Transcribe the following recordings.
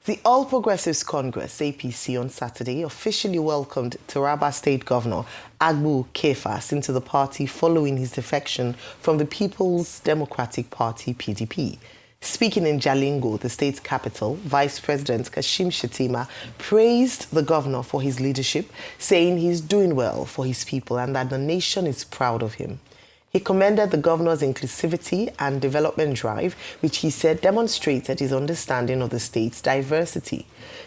The All Progressives Congress, APC, on Saturday officially welcomed Taraba State Governor Agbu Kefas into the party following his defection from the People's Democratic Party, PDP. Speaking in Jalingo, the state's capital, Vice President Kashim Shettima praised the governor for his leadership, saying he's doing well for his people and that the nation is proud of him. He commended the governor's inclusivity and development drive, which he said demonstrated his understanding of the state's diversity.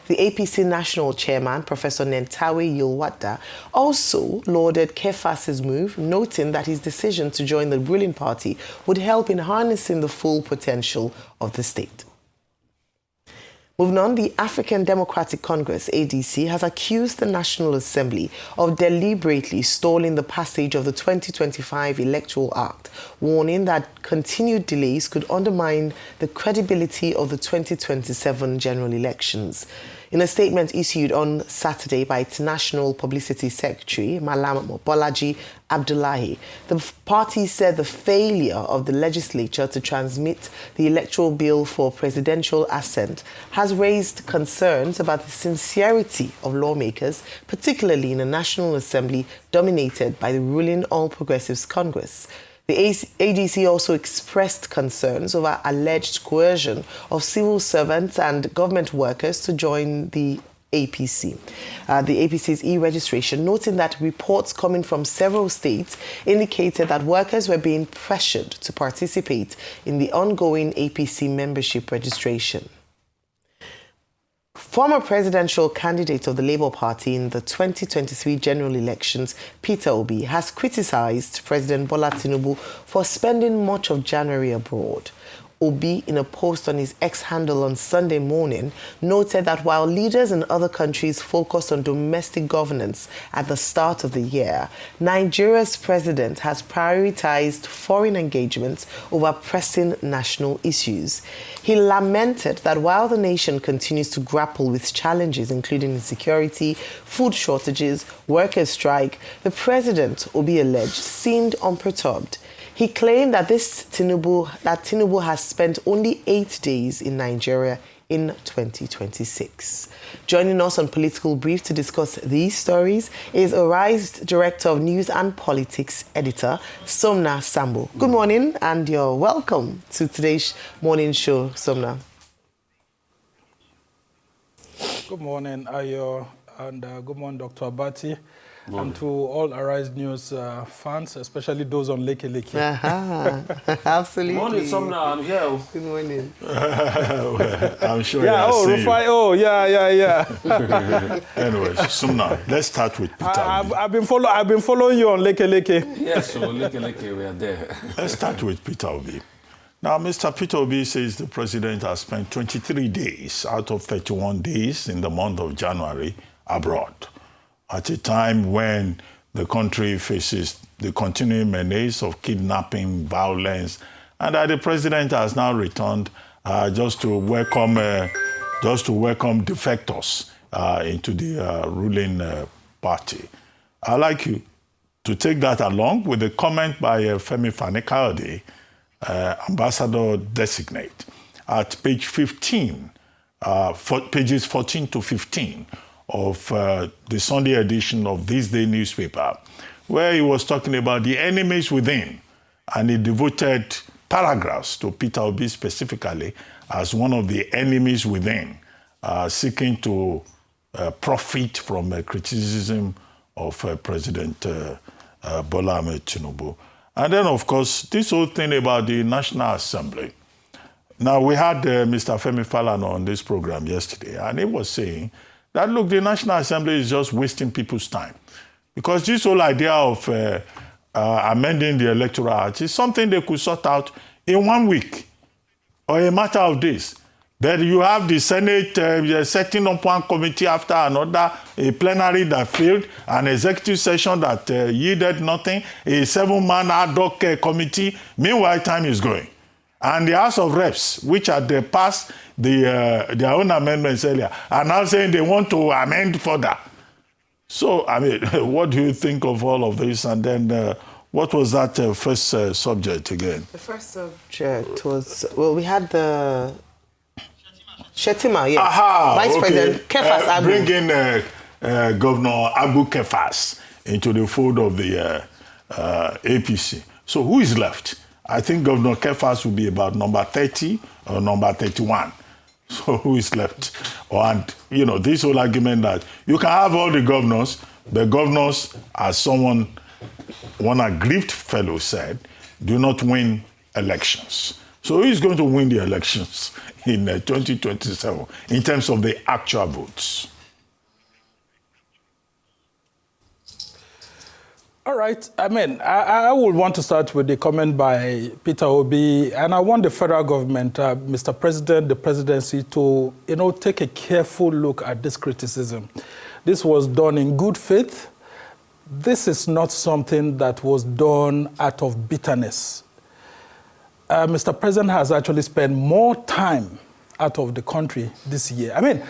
The APC national chairman, Professor Nentawe Yilwada, also lauded Kefas's move, noting that his decision to join the ruling party would help in harnessing the full potential of the state. Moving on, the African Democratic Congress, ADC, has accused the National Assembly of deliberately stalling the passage of the 2025 Electoral Act, warning that continued delays could undermine the credibility of the 2027 general elections. In a statement issued on Saturday by its National Publicity Secretary, Malam Bolaji Abdullahi, the party said the failure of the legislature to transmit the electoral bill for presidential assent has raised concerns about the sincerity of lawmakers, particularly in a National Assembly dominated by the ruling All Progressives Congress. The ADC also expressed concerns over alleged coercion of civil servants and government workers to join the APC. The APC's e-registration, noting that reports coming from several states indicated that workers were being pressured to participate in the ongoing APC membership registration. Former presidential candidate of the Labour Party in the 2023 general elections, Peter Obi, has criticised President Bola Tinubu for spending much of January abroad. Obi, in a post on his X handle on Sunday morning, noted that while leaders in other countries focused on domestic governance at the start of the year, Nigeria's president has prioritized foreign engagements over pressing national issues. He lamented that while the nation continues to grapple with challenges including insecurity, food shortages, workers' strike, the president, Obi alleged, seemed unperturbed. He claimed that Tinubu has spent only 8 days in Nigeria in 2026. Joining us on Political Brief to discuss these stories is Arise Director of News and Politics Editor, Somna Sambo. Good morning and you're welcome to today's morning show, Somna. Good morning, Ayo, and good morning, Dr. Abati. And to all Arise News fans, especially those on Leke Leke. Absolutely. Morning, Somna. I'm here. Good morning. I'm sure. Yeah. Oh, Rufai. Oh, yeah. Anyway, Somna, let's start with Peter. I've been following you on Leke Leke. Yes, so Leke Leke, we are there. Let's start with Peter Obi. Now, Mr. Peter Obi says the president has spent 23 days out of 31 days in the month of January abroad, at a time when the country faces the continuing menace of kidnapping, violence, and that the president has now returned just to welcome defectors into the ruling party. I'd like you to take that along with a comment by Femi Fani-Kayode, ambassador designate, at page 15, pages 14 to 15 of the Sunday edition of This Day newspaper, where he was talking about the enemies within, and he devoted paragraphs to Peter Obi specifically as one of the enemies within, seeking to profit from criticism of President Bola Ahmed Tinubu. And then, of course, this whole thing about the National Assembly. Now, we had Mr. Femi Falana on this program yesterday, and he was saying that, look, the National Assembly is just wasting people's time. Because this whole idea of amending the Electoral Act is something they could sort out in 1 week or a matter of days. But you have the Senate setting up one committee after another, a plenary that failed, an executive session that yielded nothing, a 7-man ad hoc committee. Meanwhile, time is going. And the House of Reps, which had passed their own amendments earlier, are now saying they want to amend further. So, I mean, what do you think of all of this? And then what was that first subject again? The first subject was, well, we had the Shettima, yes. Aha, Vice President Kefas Agbu. Bring in Governor Agbu Kefas into the fold of the APC. So who is left? I think Governor Kefas will be about number 30 or number 31. So who is left? And, you know, this whole argument that you can have all the governors, as one aggrieved fellow said, do not win elections. So who is going to win the elections in 2027 in terms of the actual votes? All right. I mean, I would want to start with the comment by Peter Obi, and I want the federal government, Mr. President, the presidency, to, you know, take a careful look at this criticism. This was done in good faith. This is not something that was done out of bitterness. Mr. President has actually spent more time out of the country this year. I mean,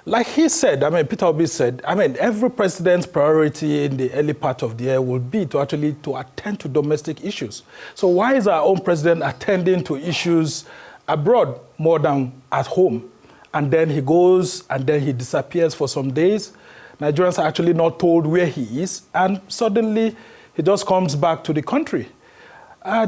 like he said, Peter Obi said, every president's priority in the early part of the year will be to attend to domestic issues. So why is our own president attending to issues abroad more than at home? And then he goes and then he disappears for some days. Nigerians are actually not told where he is, and suddenly he just comes back to the country.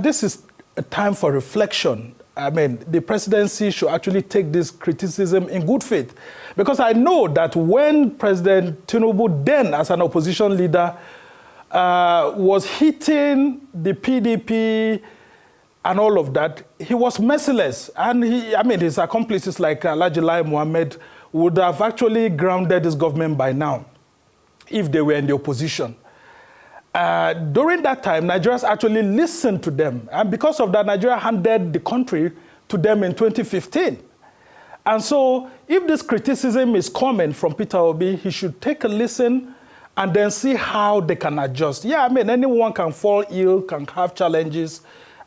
This is a time for reflection. The presidency should actually take this criticism in good faith. Because I know that when President Tinubu, then as an opposition leader, was hitting the PDP and all of that, he was merciless. And his accomplices like Alhaji Lai Mohammed would have actually grounded this government by now if they were in the opposition. During that time, Nigerians actually listened to them. And because of that, Nigeria handed the country to them in 2015. And so if this criticism is coming from Peter Obi, he should take a listen and then see how they can adjust. Yeah, anyone can fall ill, can have challenges.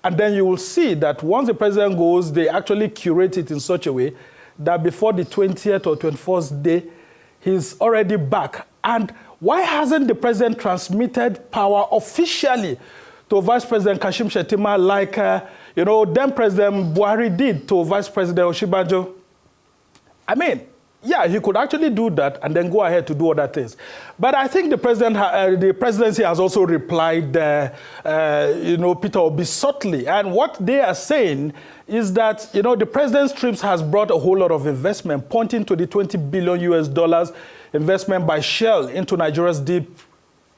And then you will see that once the president goes, they actually curate it in such a way that before the 20th or 21st day, he's already back. And why hasn't the president transmitted power officially to Vice President Kashim Shettima like, then President Buhari did to Vice President Oshibanjo? Yeah, he could actually do that and then go ahead to do other things. But I think the presidency has also replied, Peter Obi subtly. And what they are saying is that, the president's trips has brought a whole lot of investment, pointing to the $20 billion investment by Shell into Nigeria's deep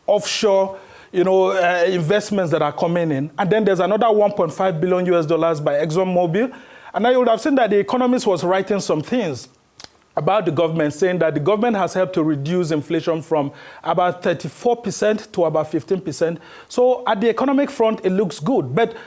offshore, investments that are coming in. And then there's another $1.5 billion by ExxonMobil. And now you would have seen that the Economist was writing some things about the government, saying that the government has helped to reduce inflation from about 34% to about 15%. So at the economic front, it looks good. But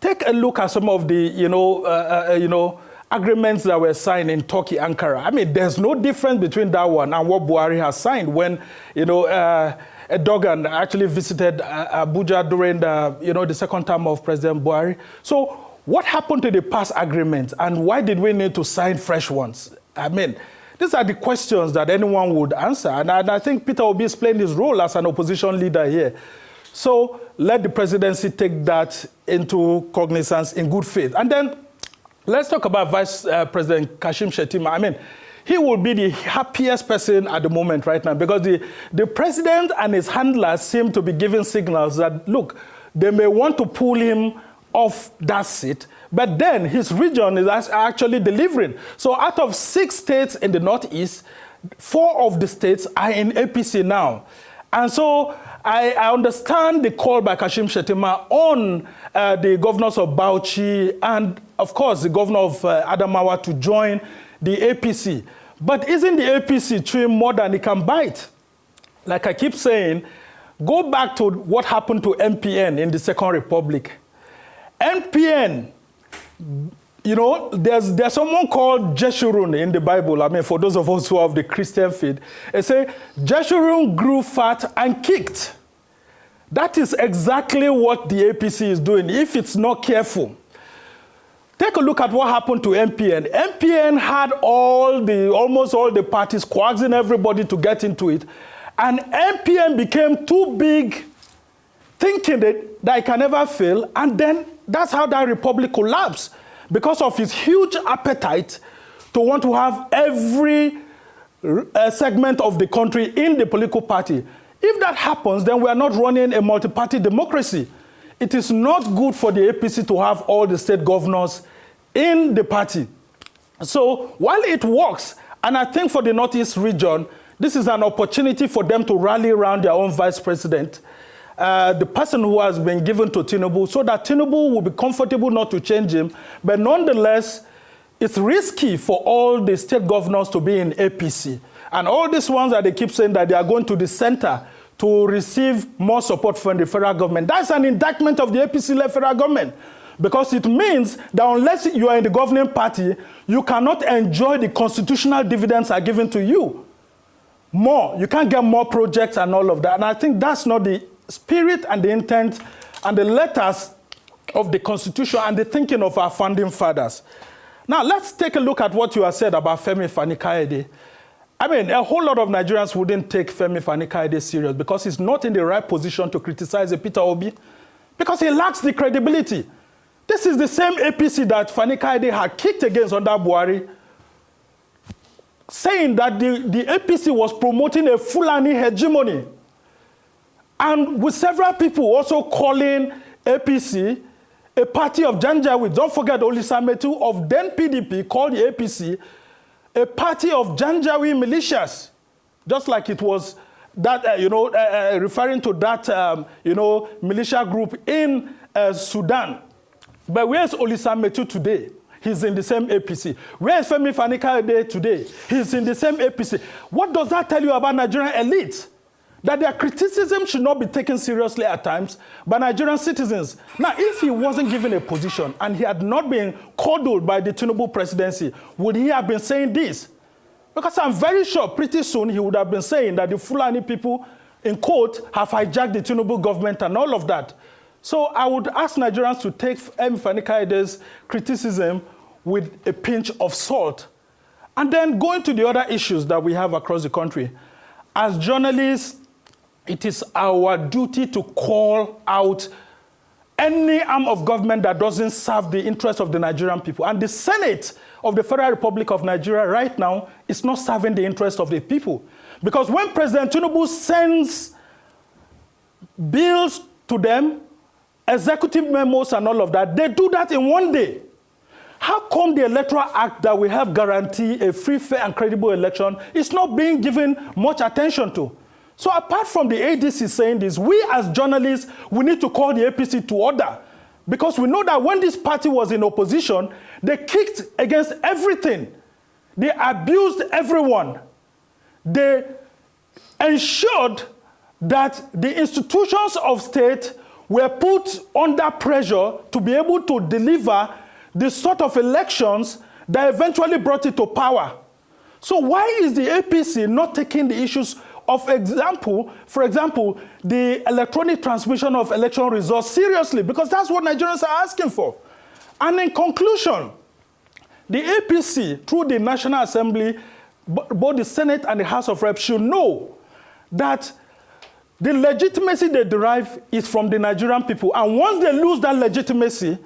take a look at some of the, agreements that were signed in Turkey, Ankara. There's no difference between that one and what Buhari has signed when, Erdogan actually visited Abuja during the second term of President Buhari. So what happened to the past agreements and why did we need to sign fresh ones? These are the questions that anyone would answer. And I think Peter Obi is playing his role as an opposition leader here. So let the presidency take that into cognizance in good faith. And then let's talk about Vice President Kashim Shettima. He will be the happiest person at the moment right now because the president and his handlers seem to be giving signals that, look, they may want to pull him off that seat, but then his region is actually delivering. So out of 6 states in the Northeast, 4 of the states are in APC now. And so I understand the call by Kashim Shettima on the governors of Bauchi and, of course, the governor of Adamawa to join the APC. But isn't the APC chewing more than it can bite? Like I keep saying, go back to what happened to MPN in the Second Republic. MPN, there's someone called Jeshurun in the Bible. For those of us who have the Christian faith, it says, Jeshurun grew fat and kicked. That is exactly what the APC is doing, if it's not careful. Take a look at what happened to MPN. MPN had almost all the parties coaxing everybody to get into it. And MPN became too big, thinking that it can never fail. And then that's how that republic collapsed, because of his huge appetite to want to have every segment of the country in the political party. If that happens, then we are not running a multi-party democracy. It is not good for the APC to have all the state governors in the party. So while it works, and I think for the Northeast region, this is an opportunity for them to rally around their own vice president, the person who has been given to Tinubu, so that Tinubu will be comfortable not to change him. But nonetheless, it's risky for all the state governors to be in APC. And all these ones that they keep saying that they are going to the center to receive more support from the federal government. That's an indictment of the APC-led federal government. Because it means that unless you are in the governing party, you cannot enjoy the constitutional dividends are given to you. More, you can't get more projects and all of that. And I think that's not the spirit and the intent and the letters of the Constitution and the thinking of our founding fathers. Now, let's take a look at what you have said about Femi Fani-Kayode. I mean, a whole lot of Nigerians wouldn't take Femi Fani-Kayode serious because he's not in the right position to criticize Peter Obi because he lacks the credibility. This is the same APC that Fani-Kayode had kicked against under Buhari, saying that the APC was promoting a Fulani hegemony. And with several people also calling APC a party of Janjaweed. Don't forget Olisa Metu of then PDP called the APC a party of Janjaweed militias, just like it was that, referring to that, militia group in Sudan. But where's Olisa Metu today? He's in the same APC. Where's Femi Fani-Kayode today? He's in the same APC. What does that tell you about Nigerian elites? That their criticism should not be taken seriously at times by Nigerian citizens. Now, if he wasn't given a position and he had not been coddled by the Tinubu presidency, would he have been saying this? Because I'm very sure pretty soon he would have been saying that the Fulani people, in quote, have hijacked the Tinubu government and all of that. So I would ask Nigerians to take Femi Fani-Kayode's criticism with a pinch of salt. And then going to the other issues that we have across the country. As journalists, it is our duty to call out any arm of government that doesn't serve the interests of the Nigerian people. And the Senate of the Federal Republic of Nigeria right now is not serving the interests of the people. Because when President Tinubu sends bills to them, executive memos and all of that, they do that in one day. How come the Electoral Act that we have guarantee a free, fair, and credible election is not being given much attention to? So apart from the ADC saying this, we as journalists, we need to call the APC to order. Because we know that when this party was in opposition, they kicked against everything. They abused everyone. They ensured that the institutions of state were put under pressure to be able to deliver the sort of elections that eventually brought it to power. So why is the APC not taking the issues of for example, the electronic transmission of election results seriously? Because that's what Nigerians are asking for. And in conclusion, the APC, through the National Assembly, both the Senate and the House of Reps should know that the legitimacy they derive is from the Nigerian people. And once they lose that legitimacy,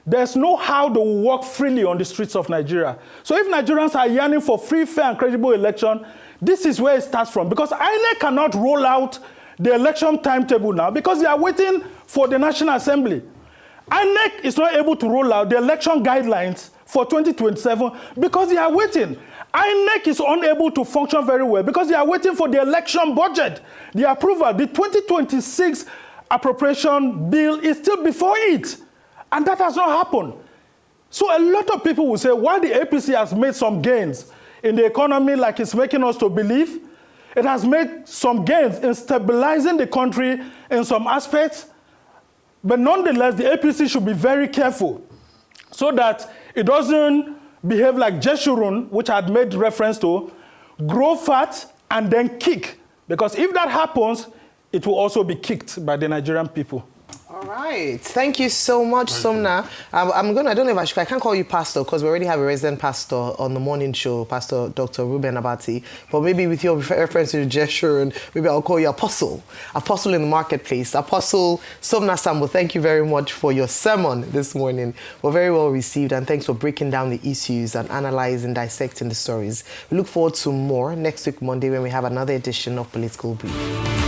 there's no how they will walk freely on the streets of Nigeria. So if Nigerians are yearning for free, fair, and credible election, this is where it starts from. Because INEC cannot roll out the election timetable now because they are waiting for the National Assembly. INEC is not able to roll out the election guidelines for 2027 because they are waiting. INEC is unable to function very well because they are waiting for the election budget, the approval. The 2026 appropriation bill is still before it. And that has not happened. So a lot of people will say, while the APC has made some gains in the economy like it's making us to believe, it has made some gains in stabilizing the country in some aspects. But nonetheless, the APC should be very careful so that it doesn't behave like Jeshurun, which I had made reference to, grow fat and then kick. Because if that happens, it will also be kicked by the Nigerian people. All right. Thank you so much, Somna. I don't know if I can't call you pastor because we already have a resident pastor on the morning show, Pastor Dr. Ruben Abati. But maybe with your reference to gesture, and maybe I'll call you Apostle. Apostle in the marketplace. Apostle Somna Sambo, thank you very much for your sermon this morning. We're very well received, and thanks for breaking down the issues and analyzing, dissecting the stories. We look forward to more next week, Monday, when we have another edition of Political Brief.